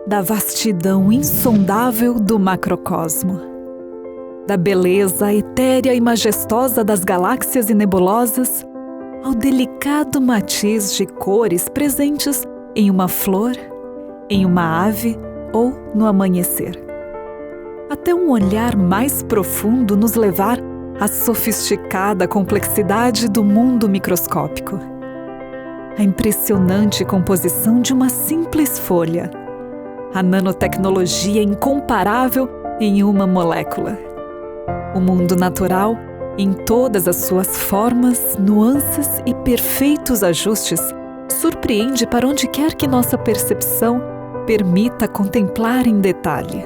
da vastidão insondável do macrocosmo, da beleza etérea e majestosa das galáxias e nebulosas, ao delicado matiz de cores presentes em uma flor, em uma ave ou no amanhecer. Até um olhar mais profundo nos levar à sofisticada complexidade do mundo microscópico. A impressionante composição de uma simples folha, a nanotecnologia incomparável em uma molécula. O mundo natural, em todas as suas formas, nuances e perfeitos ajustes, surpreende para onde quer que nossa percepção permita contemplar em detalhe.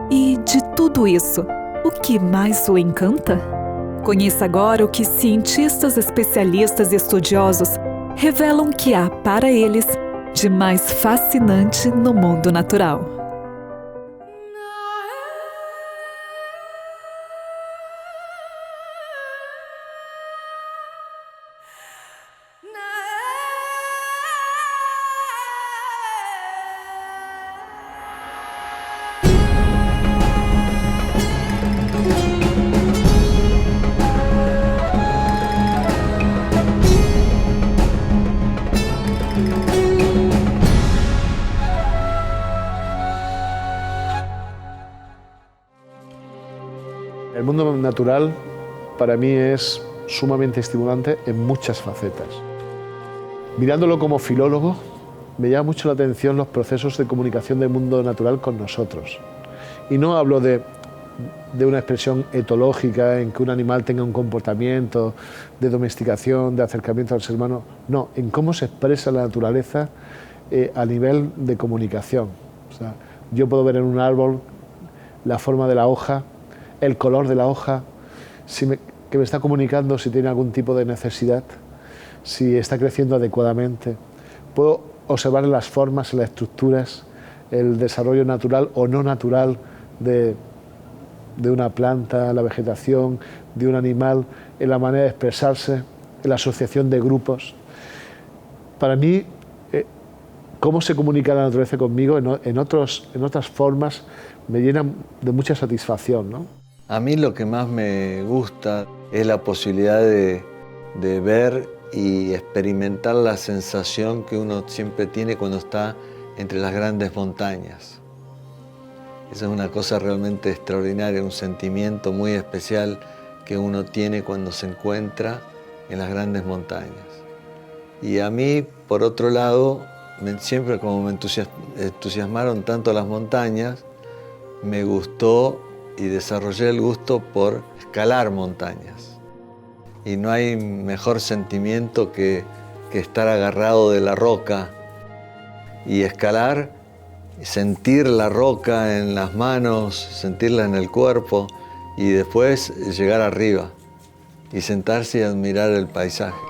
E de tudo isso, o que mais o encanta? Conheça agora o que cientistas, especialistas e estudiosos revelam que há para eles de mais fascinante no mundo natural. El mundo natural para mí es sumamente estimulante en muchas facetas. Mirándolo como filólogo, me llama mucho la atención los procesos de comunicación del mundo natural con nosotros. Y no hablo de una expresión etológica en que un animal tenga un comportamiento de domesticación, de acercamiento al ser humano, no, en cómo se expresa la naturaleza a nivel de comunicación. O sea, yo puedo ver en un árbol la forma de la hoja, el color de la hoja, que me está comunicando si tiene algún tipo de necesidad, si está creciendo adecuadamente. Puedo observar las formas, las estructuras, el desarrollo natural o no natural de una planta, la vegetación, de un animal, en la manera de expresarse, en la asociación de grupos. Para mí, cómo se comunica la naturaleza conmigo en otras formas me llena de mucha satisfacción, ¿no? A mí lo que más me gusta es la posibilidad de ver y experimentar la sensación que uno siempre tiene cuando está entre las grandes montañas. Esa es una cosa realmente extraordinaria, un sentimiento muy especial que uno tiene cuando se encuentra en las grandes montañas. Y a mí, por otro lado, siempre como me entusiasmaron tanto las montañas, me gustó y desarrollé el gusto por escalar montañas. Y no hay mejor sentimiento que estar agarrado de la roca y escalar, sentir la roca en las manos, sentirla en el cuerpo y después llegar arriba y sentarse y admirar el paisaje.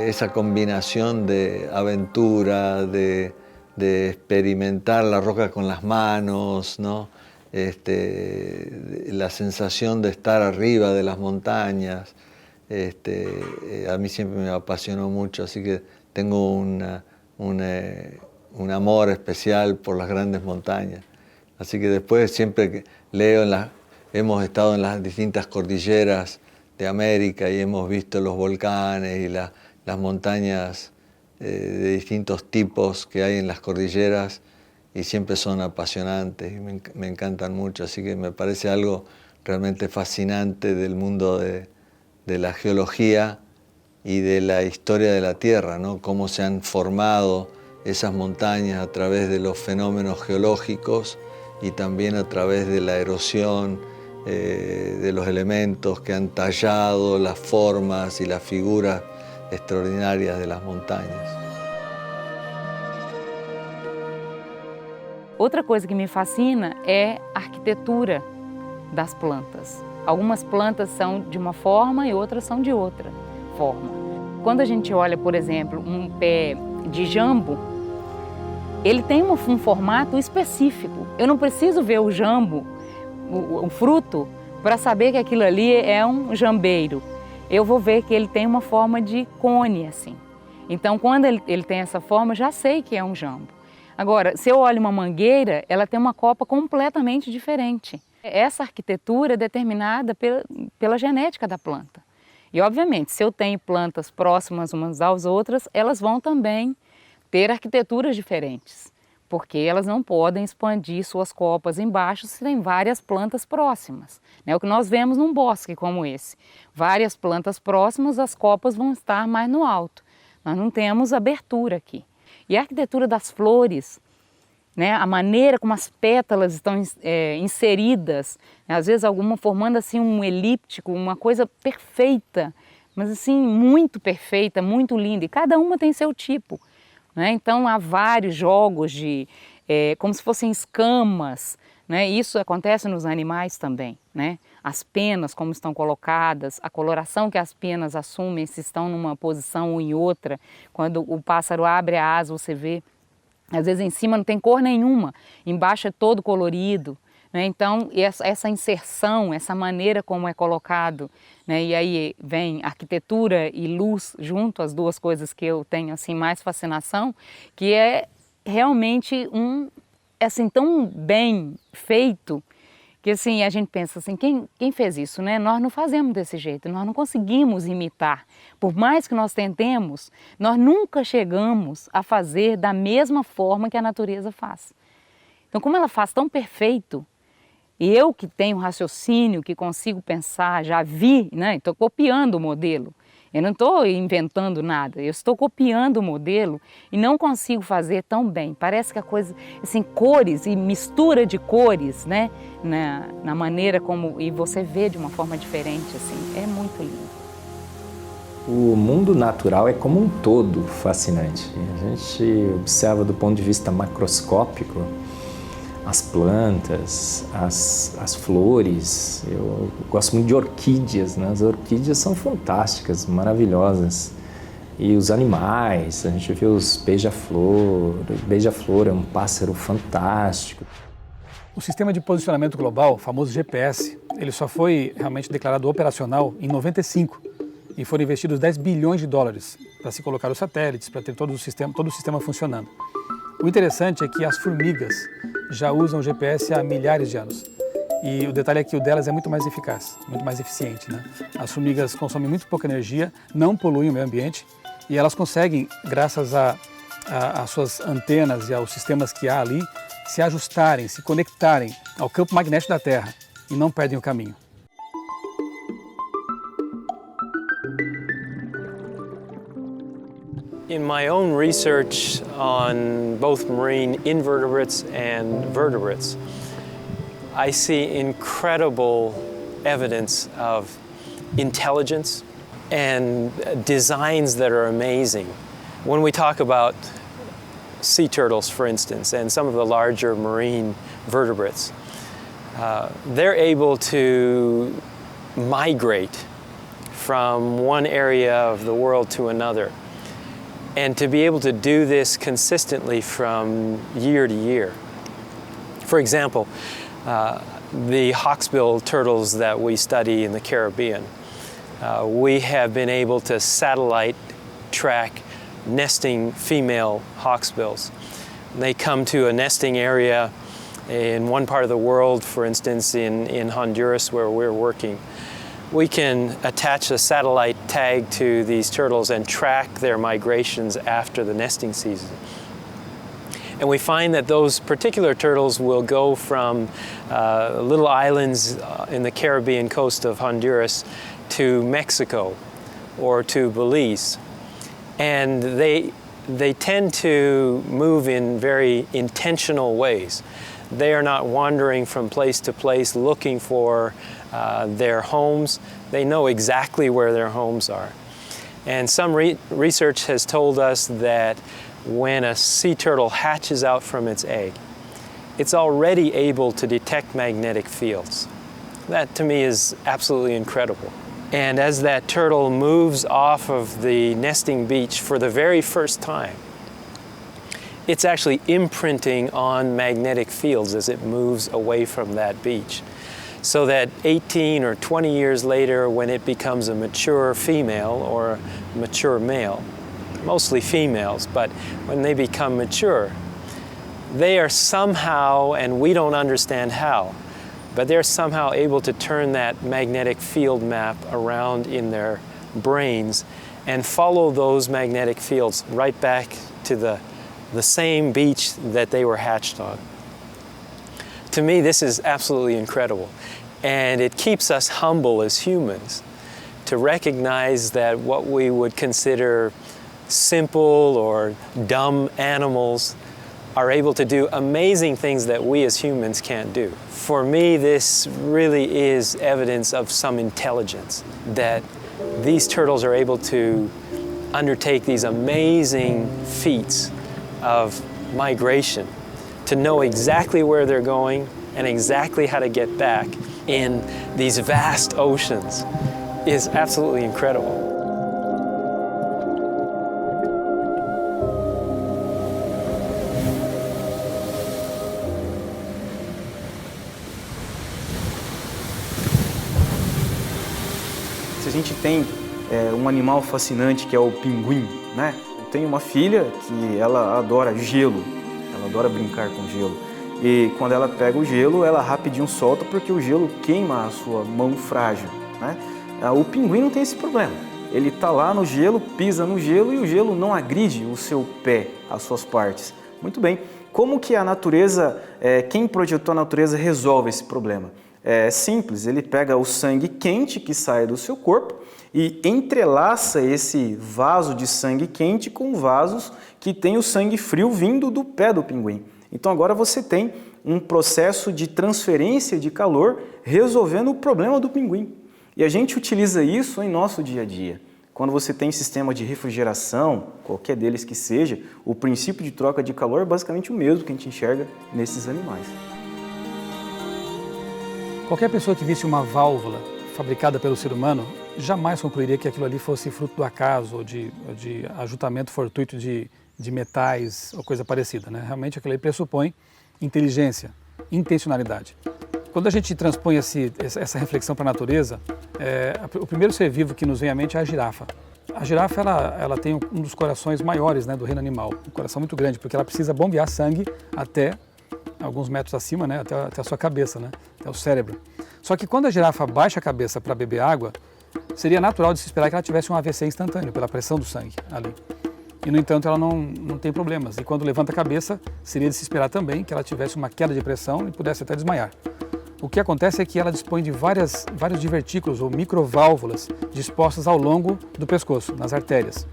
Esa combinación de aventura, de experimentar la roca con las manos, ¿no? La sensación de estar arriba de las montañas, a mí siempre me apasionó mucho, así que tengo un amor especial por las grandes montañas. Así que después siempre que leo, hemos estado en las distintas cordilleras de América y hemos visto los volcanes y las montañas de distintos tipos que hay en las cordilleras y siempre son apasionantes y me encantan mucho, así que me parece algo realmente fascinante del mundo de la geología y de la historia de la Tierra, ¿no? Cómo se han formado esas montañas a través de los fenómenos geológicos y también a través de la erosión, de los elementos que han tallado las formas y las figuras extraordinarias de las montanhas. Outra coisa que me fascina é a arquitetura das plantas. Algumas plantas são de uma forma e outras são de outra forma. Quando a gente olha, por exemplo, um pé de jambo, ele tem um formato específico. Eu não preciso ver o jambo, o fruto, para saber que aquilo ali é um jambeiro. Eu vou ver que ele tem uma forma de cone, assim. Então, quando ele tem essa forma, eu já sei que é um jambo. Agora, se eu olho uma mangueira, ela tem uma copa completamente diferente. Essa arquitetura é determinada pela genética da planta. E, obviamente, se eu tenho plantas próximas umas às outras, elas vão também ter arquiteturas diferentes, porque elas não podem expandir suas copas embaixo se tem várias plantas próximas. É o que nós vemos num bosque como esse. Várias plantas próximas, as copas vão estar mais no alto. Nós não temos abertura aqui. E a arquitetura das flores, né, a maneira como as pétalas estão inseridas, às vezes alguma formando assim um elíptico, uma coisa perfeita, mas assim muito perfeita, muito linda, e cada uma tem seu tipo. Né? Então há vários jogos como se fossem escamas, né? Isso acontece nos animais também, né? As penas como estão colocadas, a coloração que as penas assumem, se estão numa posição ou em outra. Quando o pássaro abre a asa, você vê, às vezes em cima não tem cor nenhuma, embaixo é todo colorido. Né? Então essa inserção, essa maneira como é colocado, né? E aí vem arquitetura e luz junto, as duas coisas que eu tenho assim mais fascinação, que é realmente assim tão bem feito que assim a gente pensa assim, quem fez isso, né? Nós não fazemos desse jeito, nós não conseguimos imitar. Por mais que nós tentemos, nós nunca chegamos a fazer da mesma forma que a natureza faz. Então, como ela faz tão perfeito, e eu que tenho raciocínio, que consigo pensar, já vi, né? Estou copiando o modelo. Eu não estou inventando nada, eu estou copiando o modelo e não consigo fazer tão bem. Parece que a coisa, assim, cores e mistura de cores, né? Na maneira como, e você vê de uma forma diferente, assim, é muito lindo. O mundo natural é como um todo fascinante. A gente observa do ponto de vista macroscópico as plantas, as flores. Eu gosto muito de orquídeas, né? As orquídeas são fantásticas, maravilhosas. E os animais, a gente vê os beija-flor. O beija-flor é um pássaro fantástico. O sistema de posicionamento global, o famoso GPS, ele só foi realmente declarado operacional em 95 e foram investidos 10 bilhões de dólares para se colocar os satélites, para ter todo o sistema funcionando. O interessante é que as formigas já usam o GPS há milhares de anos. E o detalhe é que o delas é muito mais eficaz, muito mais eficiente, né? As formigas consomem muito pouca energia, não poluem o meio ambiente e elas conseguem, graças às suas antenas e aos sistemas que há ali, se ajustarem, se conectarem ao campo magnético da Terra e não perdem o caminho. In my own research on both marine invertebrates and vertebrates, I see incredible evidence of intelligence and designs that are amazing. When we talk about sea turtles, for instance, and some of the larger marine vertebrates, they're able to migrate from one area of the world to another. And to be able to do this consistently from year to year. For example, the hawksbill turtles that we study in the Caribbean, we have been able to satellite track nesting female hawksbills. They come to a nesting area in one part of the world, for instance, in Honduras where we're working. We can attach a satellite tag to these turtles and track their migrations after the nesting season. And we find that those particular turtles will go from little islands in the Caribbean coast of Honduras to Mexico or to Belize. And they tend to move in very intentional ways. They are not wandering from place to place looking for their homes. They know exactly where their homes are. And some research has told us that when a sea turtle hatches out from its egg, it's already able to detect magnetic fields. That to me is absolutely incredible. And as that turtle moves off of the nesting beach for the very first time, it's actually imprinting on magnetic fields as it moves away from that beach. So that 18 or 20 years later, when it becomes a mature female or a mature male, mostly females, but when they become mature, they are somehow, and we don't understand how, but they're somehow able to turn that magnetic field map around in their brains and follow those magnetic fields right back to the same beach that they were hatched on. To me, this is absolutely incredible. And it keeps us humble as humans to recognize that what we would consider simple or dumb animals are able to do amazing things that we as humans can't do. For me, this really is evidence of some intelligence, that these turtles are able to undertake these amazing feats of migration, to know exactly where they're going and exactly how to get back in these vast oceans is absolutely incredible. A gente tem um animal fascinante que é o pinguim, né? Eu tenho uma filha que ela adora gelo, ela adora brincar com gelo. E quando ela pega o gelo, ela rapidinho solta porque o gelo queima a sua mão frágil, né? O pinguim não tem esse problema. Ele está lá no gelo, pisa no gelo e o gelo não agride o seu pé, as suas partes. Muito bem. Como que a natureza, quem projetou a natureza resolve esse problema? É simples, ele pega o sangue quente que sai do seu corpo e entrelaça esse vaso de sangue quente com vasos que tem o sangue frio vindo do pé do pinguim. Então agora você tem um processo de transferência de calor resolvendo o problema do pinguim. E a gente utiliza isso em nosso dia a dia. Quando você tem sistema de refrigeração, qualquer deles que seja, o princípio de troca de calor é basicamente o mesmo que a gente enxerga nesses animais. Qualquer pessoa que visse uma válvula fabricada pelo ser humano jamais concluiria que aquilo ali fosse fruto do acaso ou de ajuntamento fortuito de metais ou coisa parecida, né? Realmente aquilo ali pressupõe inteligência, intencionalidade. Quando a gente transpõe essa reflexão para a natureza, o primeiro ser vivo que nos vem à mente é a girafa. A girafa ela tem um dos corações maiores, né, do reino animal, um coração muito grande, porque ela precisa bombear sangue até alguns metros acima, né, até a sua cabeça, né, até o cérebro. Só que quando a girafa baixa a cabeça para beber água, seria natural de se esperar que ela tivesse um AVC instantâneo pela pressão do sangue ali. E, no entanto, ela não tem problemas. E quando levanta a cabeça, seria de se esperar também que ela tivesse uma queda de pressão e pudesse até desmaiar. O que acontece é que ela dispõe de vários divertículos ou microválvulas dispostas ao longo do pescoço, nas artérias.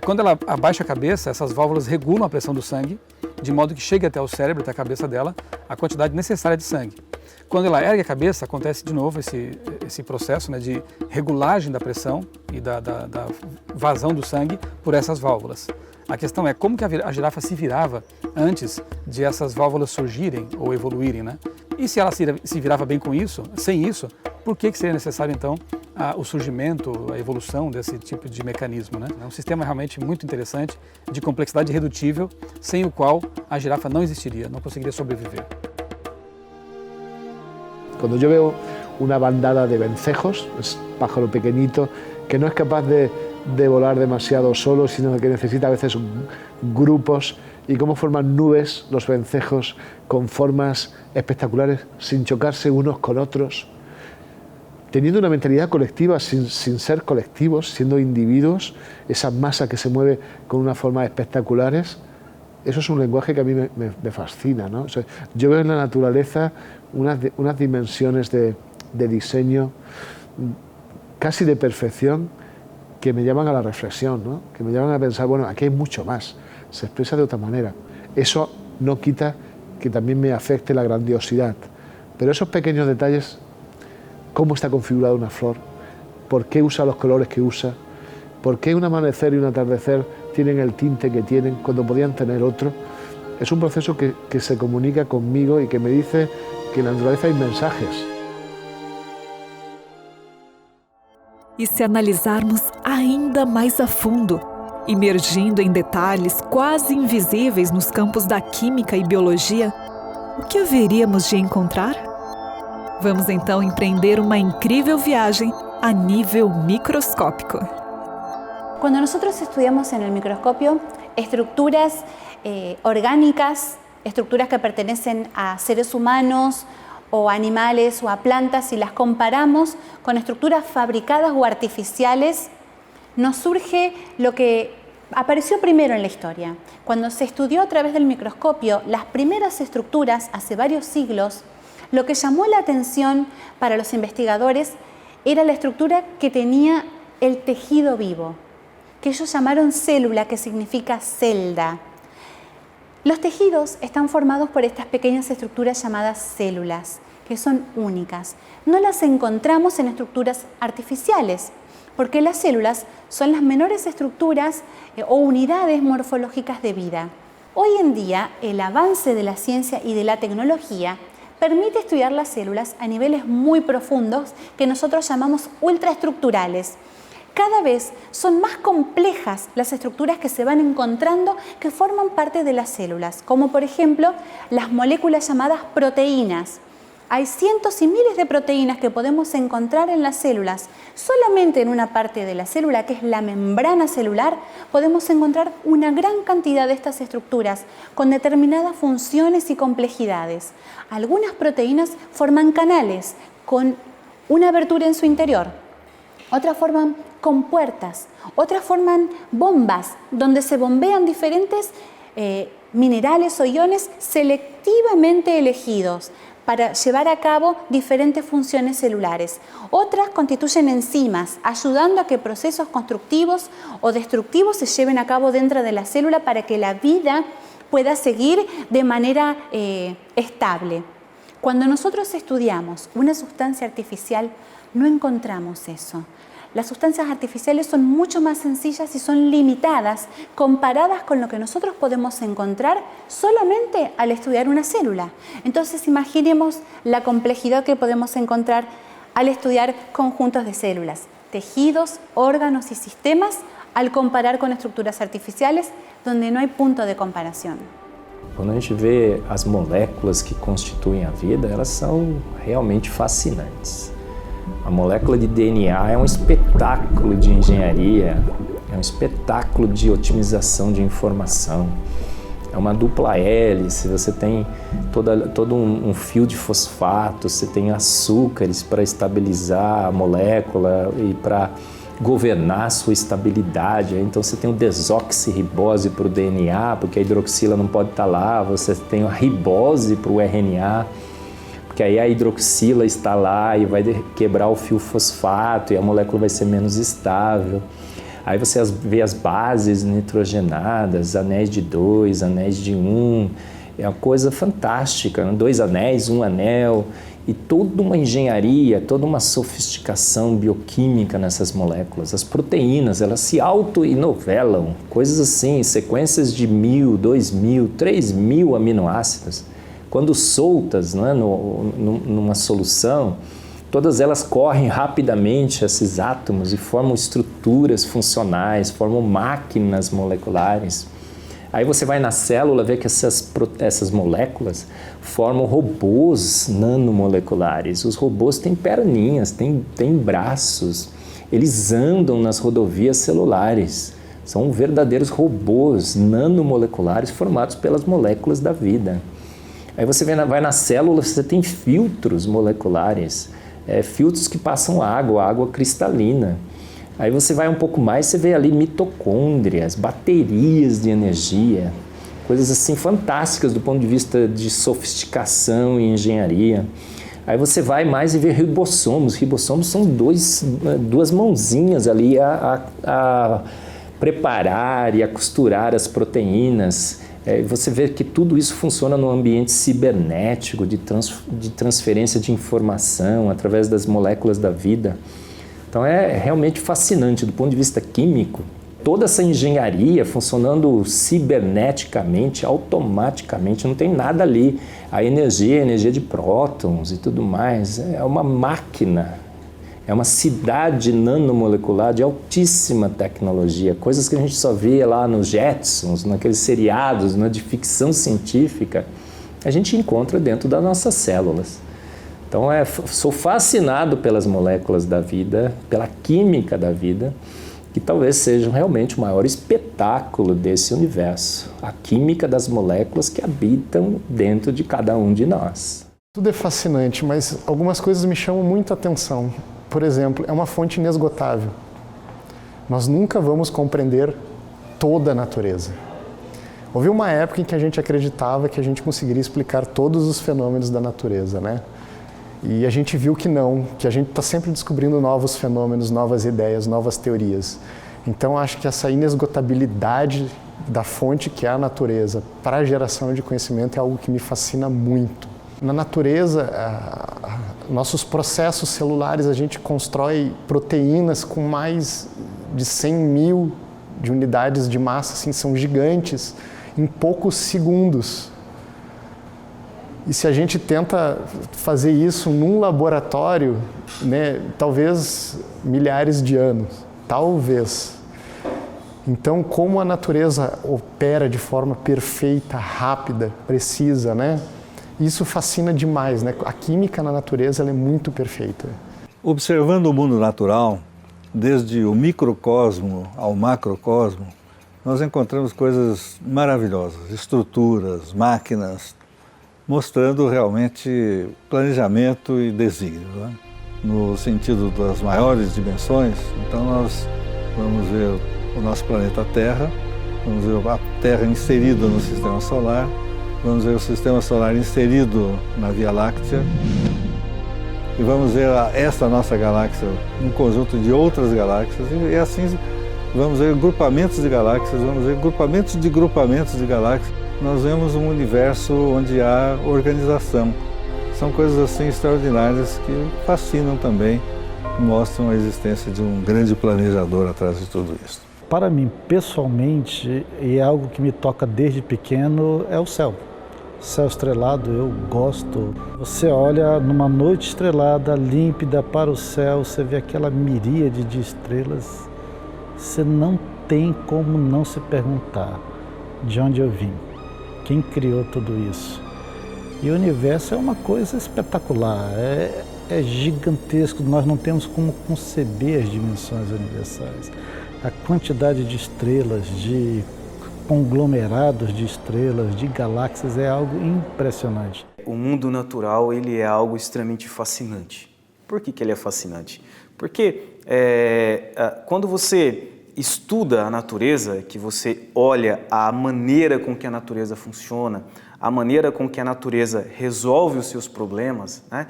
Quando ela abaixa a cabeça, essas válvulas regulam a pressão do sangue, de modo que chegue até o cérebro, até a cabeça dela, a quantidade necessária de sangue. Quando ela ergue a cabeça, acontece de novo esse processo, né, de regulagem da pressão e da vazão do sangue por essas válvulas. A questão é como que a girafa se virava antes de essas válvulas surgirem ou evoluírem, né? E se ela se virava bem com isso, sem isso, por que seria necessário então o surgimento, a evolução desse tipo de mecanismo, né? É um sistema realmente muito interessante, de complexidade irredutível, sem o qual a girafa não existiria, não conseguiria sobreviver. Cuando yo veo una bandada de vencejos, es pájaro pequeñito, que no es capaz de volar demasiado solo, sino que necesita a veces grupos, y cómo forman nubes los vencejos con formas espectaculares, sin chocarse unos con otros, teniendo una mentalidad colectiva, sin ser colectivos, siendo individuos, esa masa que se mueve con unas formas espectaculares. Eso es un lenguaje que a mí me fascina, ¿no? O sea, yo veo en la naturaleza unas dimensiones de diseño casi de perfección que me llaman a la reflexión, ¿no? Que me llaman a pensar, bueno, aquí hay mucho más, se expresa de otra manera. Eso no quita que también me afecte la grandiosidad, pero esos pequeños detalles, cómo está configurada una flor, por qué usa los colores que usa, por qué un amanecer y un atardecer tienen el tinte que tienen cuando podían tener otro, es un proceso que se comunica conmigo y que me dice que en la naturaleza hay mensajes. E se analisarmos ainda mais a fundo, imergindo em detalhes quase invisíveis nos campos da química e biologia, o que haveríamos de encontrar? Vamos então empreender uma incrível viagem a nível microscópico. Cuando nosotros estudiamos en el microscopio estructuras orgánicas, estructuras que pertenecen a seres humanos o animales o a plantas y las comparamos con estructuras fabricadas o artificiales, nos surge lo que apareció primero en la historia. Cuando se estudió a través del microscopio las primeras estructuras hace varios siglos, lo que llamó la atención para los investigadores era la estructura que tenía el tejido vivo, que ellos llamaron célula, que significa celda. Los tejidos están formados por estas pequeñas estructuras llamadas células, que son únicas. No las encontramos en estructuras artificiales, porque las células son las menores estructuras o unidades morfológicas de vida. Hoy en día, el avance de la ciencia y de la tecnología permite estudiar las células a niveles muy profundos que nosotros llamamos ultraestructurales. Cada vez son más complejas las estructuras que se van encontrando que forman parte de las células, como por ejemplo las moléculas llamadas proteínas. Hay cientos y miles de proteínas que podemos encontrar en las células. Solamente en una parte de la célula, que es la membrana celular, podemos encontrar una gran cantidad de estas estructuras con determinadas funciones y complejidades. Algunas proteínas forman canales con una abertura en su interior. Otras forman compuertas, otras forman bombas donde se bombean diferentes minerales o iones selectivamente elegidos para llevar a cabo diferentes funciones celulares. Otras constituyen enzimas, ayudando a que procesos constructivos o destructivos se lleven a cabo dentro de la célula para que la vida pueda seguir de manera estable. Cuando nosotros estudiamos una sustancia artificial, no encontramos eso. Las sustancias artificiales son mucho más sencillas y son limitadas comparadas con lo que nosotros podemos encontrar solamente al estudiar una célula. Entonces imaginemos la complejidad que podemos encontrar al estudiar conjuntos de células, tejidos, órganos y sistemas al comparar con estructuras artificiales donde no hay punto de comparación. Quando a gente vê as moléculas que constituem a vida, elas são realmente fascinantes. A molécula de DNA é um espetáculo de engenharia, é um espetáculo de otimização de informação. É uma dupla hélice, você tem todo um fio de fosfato, você tem açúcares para estabilizar a molécula e para governar a sua estabilidade. Então você tem o desoxirribose para o DNA, porque a hidroxila não pode estar lá, você tem a ribose para o RNA, que aí a hidroxila está lá e vai quebrar o fio fosfato e a molécula vai ser menos estável. Aí você vê as bases nitrogenadas, anéis de 2, anéis de 1, é uma coisa fantástica, né? 2 anéis, 1 anel, e toda uma engenharia, toda uma sofisticação bioquímica nessas moléculas. As proteínas, elas se auto-inovelam, coisas assim, sequências de 1.000, 2.000, 3.000 aminoácidos. Quando soltas, né, numa solução, todas elas correm rapidamente esses átomos e formam estruturas funcionais, formam máquinas moleculares. Aí você vai na célula ver que essas moléculas formam robôs nanomoleculares. Os robôs têm perninhas, têm braços, eles andam nas rodovias celulares. São verdadeiros robôs nanomoleculares formados pelas moléculas da vida. Aí você vai na célula, você tem filtros moleculares, filtros que passam água cristalina. Aí você vai um pouco mais, você vê ali mitocôndrias, baterias de energia, coisas assim fantásticas do ponto de vista de sofisticação e engenharia. Aí você vai mais e vê ribossomos. Ribossomos são duas mãozinhas ali a preparar e a costurar as proteínas. Você vê que tudo isso funciona no ambiente cibernético, de transferência de informação através das moléculas da vida. Então é realmente fascinante do ponto de vista químico. Toda essa engenharia funcionando ciberneticamente, automaticamente, não tem nada ali. A energia de prótons e tudo mais, é uma máquina, é uma cidade nanomolecular de altíssima tecnologia, coisas que a gente só via lá nos Jetsons, naqueles seriados, de ficção científica, a gente encontra dentro das nossas células. Então sou fascinado pelas moléculas da vida, pela química da vida, que talvez sejam realmente o maior espetáculo desse universo, a química das moléculas que habitam dentro de cada um de nós. Tudo é fascinante, mas algumas coisas me chamam muito a atenção. Por exemplo, é uma fonte inesgotável. Nós nunca vamos compreender toda a natureza. Houve uma época em que a gente acreditava que a gente conseguiria explicar todos os fenômenos da natureza, né? E a gente viu que não, que a gente está sempre descobrindo novos fenômenos, novas ideias, novas teorias. Então, acho que essa inesgotabilidade da fonte que é a natureza para a geração de conhecimento é algo que me fascina muito. Na natureza, nossos processos celulares, a gente constrói proteínas com mais de 100 mil de unidades de massa, assim, são gigantes, em poucos segundos. E se a gente tenta fazer isso num laboratório, né, talvez milhares de anos, talvez. Então, como a natureza opera de forma perfeita, rápida, precisa, né? Isso fascina demais, né? A química na natureza ela é muito perfeita. Observando o mundo natural, desde o microcosmo ao macrocosmo, nós encontramos coisas maravilhosas, estruturas, máquinas, mostrando realmente planejamento e desígnio, né? No sentido das maiores dimensões. Então nós vamos ver o nosso planeta Terra, vamos ver a Terra inserida no Sistema Solar, vamos ver o Sistema Solar inserido na Via Láctea e vamos ver esta nossa galáxia, um conjunto de outras galáxias e assim vamos ver grupamentos de galáxias, vamos ver grupamentos de galáxias. Nós vemos um universo onde há organização. São coisas assim extraordinárias que fascinam também, mostram a existência de um grande planejador atrás de tudo isso. Para mim, pessoalmente, e é algo que me toca desde pequeno, é o céu. Céu estrelado, eu gosto. Você olha numa noite estrelada, límpida para o céu, você vê aquela miríade de estrelas, você não tem como não se perguntar de onde eu vim. Quem criou tudo isso? E o universo é uma coisa espetacular, é gigantesco, nós não temos como conceber as dimensões universais. A quantidade de estrelas, de conglomerados de estrelas, de galáxias, é algo impressionante. O mundo natural ele é algo extremamente fascinante. Por que ele é fascinante? Porque quando você estuda a natureza, que você olha a maneira com que a natureza funciona, a maneira com que a natureza resolve os seus problemas, né?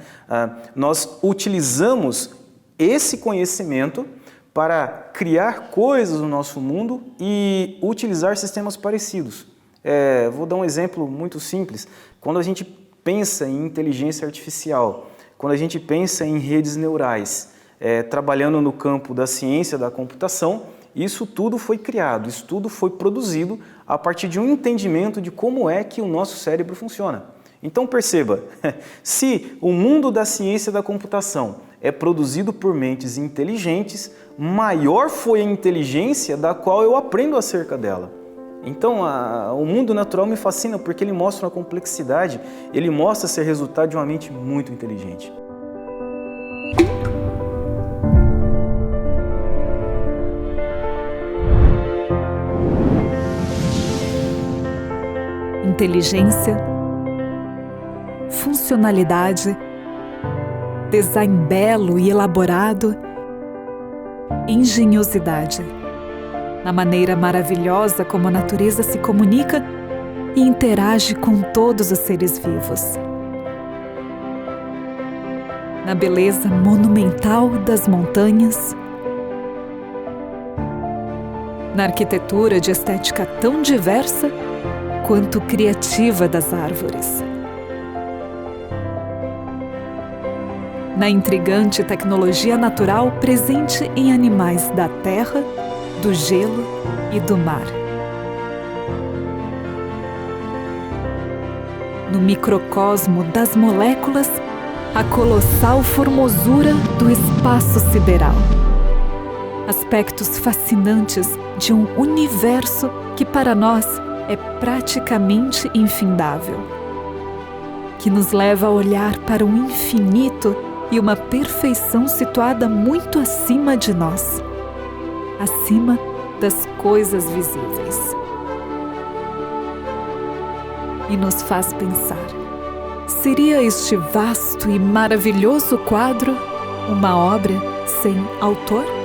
Nós utilizamos esse conhecimento para criar coisas no nosso mundo e utilizar sistemas parecidos. Vou dar um exemplo muito simples. Quando a gente pensa em inteligência artificial, quando a gente pensa em redes neurais, trabalhando no campo da ciência da computação, isso tudo foi criado, isso tudo foi produzido a partir de um entendimento de como é que o nosso cérebro funciona. Então perceba, se o mundo da ciência da computação é produzido por mentes inteligentes, maior foi a inteligência da qual eu aprendo acerca dela. Então o mundo natural me fascina porque ele mostra uma complexidade, ele mostra ser resultado de uma mente muito inteligente. Inteligência, funcionalidade, design belo e elaborado, engenhosidade, na maneira maravilhosa como a natureza se comunica e interage com todos os seres vivos, na beleza monumental das montanhas, na arquitetura de estética tão diversa quanto criativa das árvores, na intrigante tecnologia natural presente em animais da terra, do gelo e do mar, no microcosmo das moléculas, a colossal formosura do espaço sideral, aspectos fascinantes de um universo que para nós é praticamente infindável, que nos leva a olhar para um infinito e uma perfeição situada muito acima de nós, acima das coisas visíveis. E nos faz pensar: seria este vasto e maravilhoso quadro uma obra sem autor?